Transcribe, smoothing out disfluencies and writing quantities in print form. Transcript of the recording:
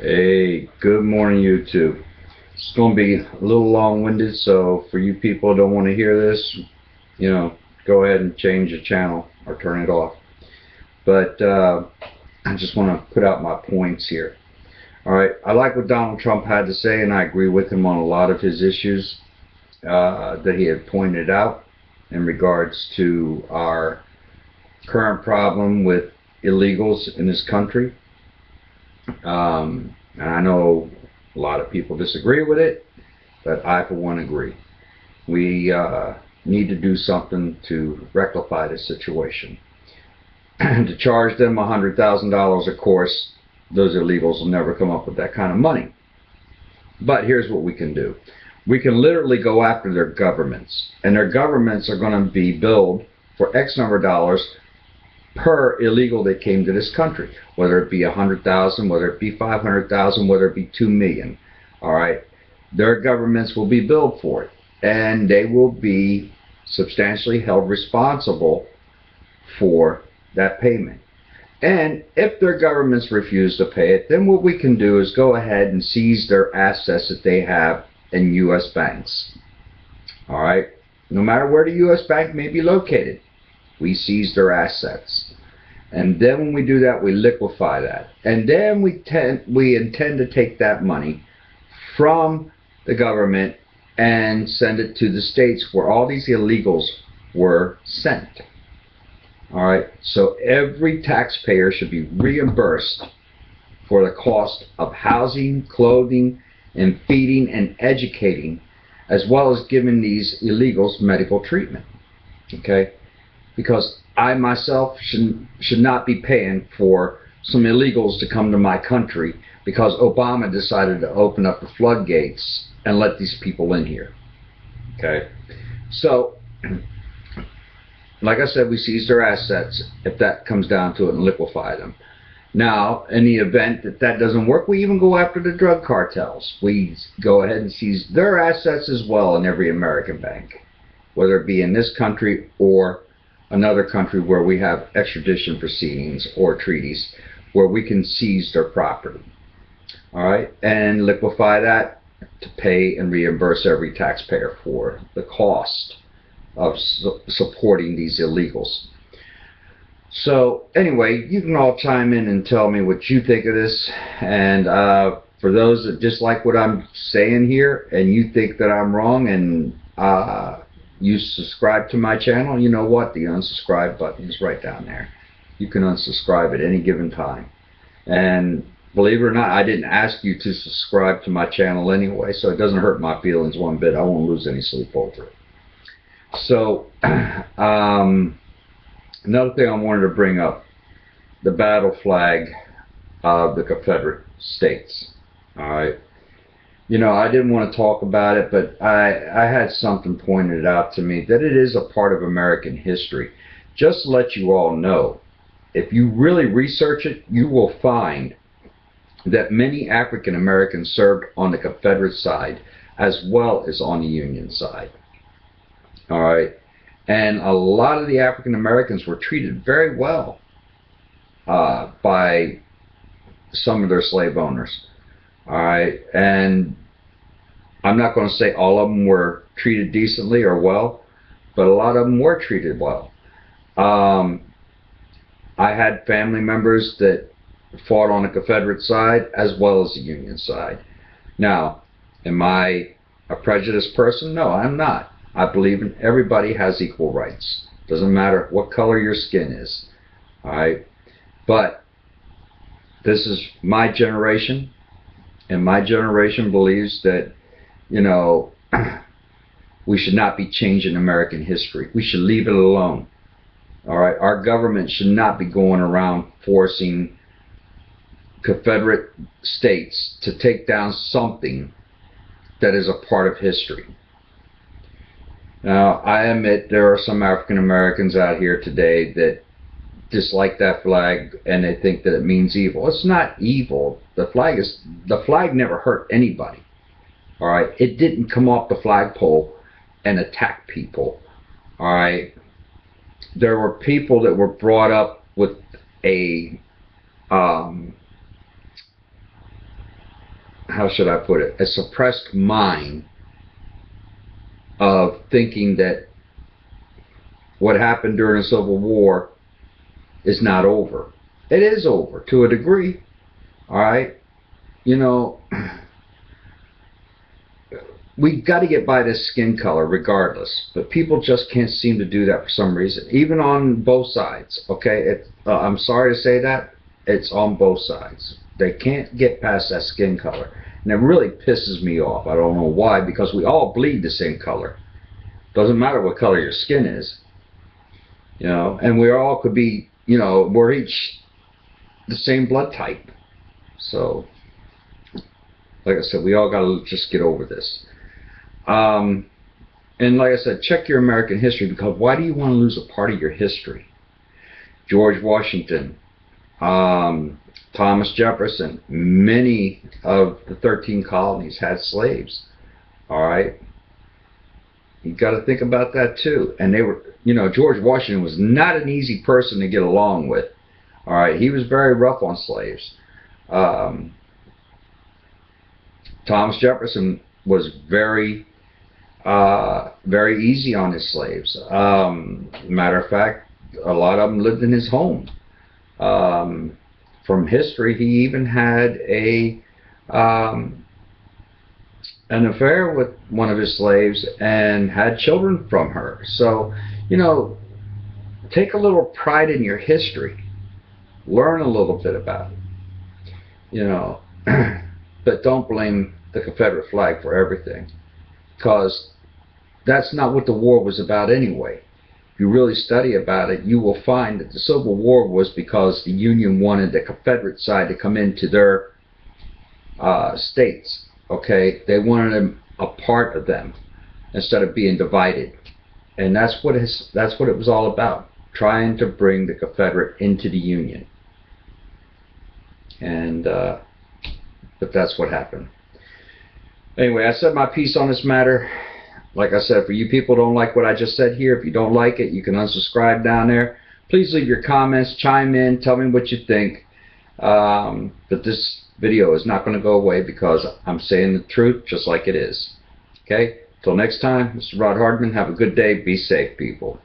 Hey, good morning, YouTube. It's going to be a little long-winded, so for you people who don't want to hear this, go ahead and change the channel or turn it off. But I just want to put out my points here. All right, I like what Donald Trump had to say, and I agree with him on a lot of his issues that he had pointed out in regards to our current problem with illegals in this country. And I know a lot of people disagree with it, but I, for one, agree. We need to do something to rectify the situation. To charge them $100,000, of course, those illegals will never come up with that kind of money. But here's what we can do. We can literally go after their governments, and their governments are going to be billed for X number of dollars per illegal that came to this country, whether it be 100,000, whether it be 500,000, whether it be 2 million. All right, their governments will be billed for it, and they will be substantially held responsible for that payment. And if their governments refuse to pay it, then what we can do is go ahead and seize their assets that they have in U.S. banks. All right, no matter where the U.S. bank may be located, we seize their assets. And then when we do that, we liquefy that. And then we intend to take that money from the government and send it to the states where all these illegals were sent. All right, so every taxpayer should be reimbursed for the cost of housing, clothing, and feeding and educating, as well as giving these illegals medical treatment. Okay? Because I myself should not be paying for some illegals to come to my country because Obama decided to open up the floodgates and let these people in here. Okay, so like I said, we seize their assets if that comes down to it and liquefy them. Now, in the event that that doesn't work, we even go after the drug cartels. We go ahead and seize their assets as well in every American bank, whether it be in this country or another country where we have extradition proceedings or treaties where we can seize their property. All right, and liquefy that to pay and reimburse every taxpayer for the cost of supporting these illegals. So anyway, you can all chime in and tell me what you think of this. And for those that dislike what I'm saying here and you think that I'm wrong and you subscribe to my channel, you know what? The unsubscribe button is right down there. You can unsubscribe at any given time. And believe it or not, I didn't ask you to subscribe to my channel anyway, so it doesn't hurt my feelings one bit. I won't lose any sleep over it. So, another thing I wanted to bring up, the battle flag of the Confederate States. All right. You know, I didn't want to talk about it, but I had something pointed out to me that it is a part of American history. Just to let you all know, if you really research it, you will find that many African Americans served on the Confederate side as well as on the Union side. All right. And a lot of the African Americans were treated very well by some of their slave owners. All right, and I'm not going to say all of them were treated decently or well, but a lot of them were treated well. I had family members that fought on the Confederate side as well as the Union side. Now, am I a prejudiced person? No, I'm not. I believe in everybody has equal rights. Doesn't matter what color your skin is. All right, but this is my generation. And my generation believes that, you know, we should not be changing American history. We should leave it alone. All right, our government should not be going around forcing Confederate states to take down something that is a part of history. Now, I admit there are some African Americans out here today that dislike that flag and they think that it means evil. It's not evil. The flag never hurt anybody. All right, it didn't come off the flagpole and attack people. All right, there were people that were brought up with a how should I put it, a suppressed mind of thinking that what happened during the Civil War is not over. It is over to a degree. All right, you know, we got to get by this skin color regardless, but people just can't seem to do that for some reason, even on both sides. Okay, I'm sorry to say that, it's on both sides. They can't get past that skin color, and it really pisses me off. I don't know why, because we all bleed the same color. Doesn't matter what color your skin is, you know, and we all could be, you know, we're each the same blood type. So, like I said, we all got to just get over this. And like I said, check your American history, because why do you want to lose a part of your history? George Washington, Thomas Jefferson, many of the 13 colonies had slaves. All right, you got to think about that too. And they were, you know, George Washington was not an easy person to get along with. All right, he was very rough on slaves. Thomas Jefferson was very easy on his slaves. Matter of fact, a lot of them lived in his home. From history, he even had an affair with one of his slaves and had children from her. So, you know, take a little pride in your history. Learn a little bit about it. You know, but don't blame the Confederate flag for everything, because that's not what the war was about anyway. If you really study about it, you will find that the Civil War was because the Union wanted the Confederate side to come into their states. Okay, they wanted them a part of them instead of being divided, and that's what it was all about, trying to bring the Confederate into the Union. And but that's what happened. Anyway, I said my piece on this matter. Like I said, for you people who don't like what I just said here, if you don't like it, you can unsubscribe down there. Please leave your comments, chime in, tell me what you think. But this video is not going to go away, because I'm saying the truth just like it is. Okay? Till next time, Mr. Rod Hardman, have a good day. Be safe, people.